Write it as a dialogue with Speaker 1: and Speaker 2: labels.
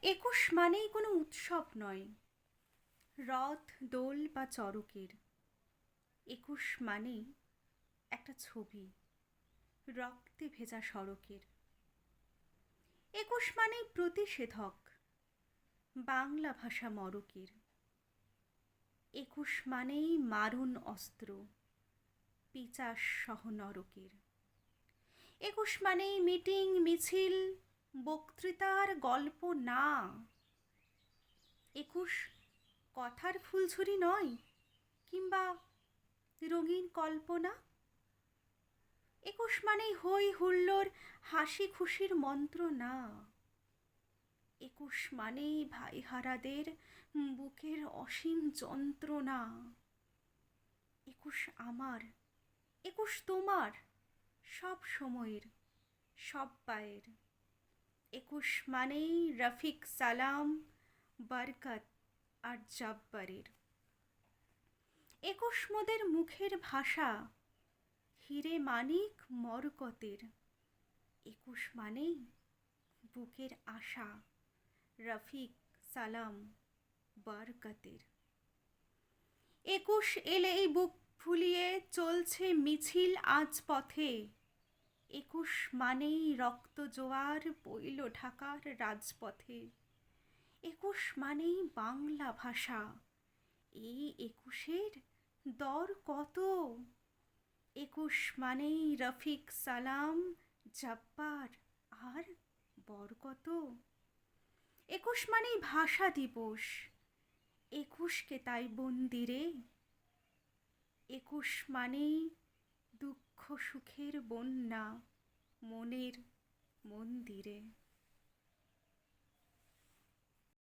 Speaker 1: একুশ মানেই কোনো উৎসব নয়, রথ দোল বা চড়কের। একুশ মানেই একটা ছবি, রক্তে ভেজা সড়কের। একুশ মানেই প্রতিষেধক, বাংলা ভাষা মরকের। একুশ মানেই মারণ অস্ত্র, পিচাস সহ নরকের। একুশ মানেই মিটিং মিছিল, বক্তৃতার গল্প না। একুশ কথার ফুলঝুরি নয়, কিংবা রঙিন কল্পনা। একুশ মানেই হই হুল্লোড়, হাসি খুশির মন্ত্র না। একুশ মানেই ভাইহারাদের বুকের অসীম যন্ত্রণা। একুশ আমার, একুশ তোমার, সব সময়ের, সব পায়ের। একুশ মানেই রফিক সালাম, বরকত আর জব্বরের। একুশ মোদের মুখের ভাষা, হিরে মানিক মরকতের। একুশ মানেই বুকের আশা, রফিক সালাম বরকতের। একুশ এলেই বুক ফুলিয়ে চলছে মিছিল আজ পথে। একুশ মানেই রক্ত জোয়ার বইল ঢাকার রাজপথে। একুশ মানেই বাংলা ভাষা, এই একুশের দর কত। একুশ মানেই রফিক সালাম, জব্বার আর বরকত। একুশ মানেই ভাষা দিবস, একুশকে তাই বন্দিরে। একুশ মানেই দুঃখ সুখের বন্যা, মনের মন্দিরে।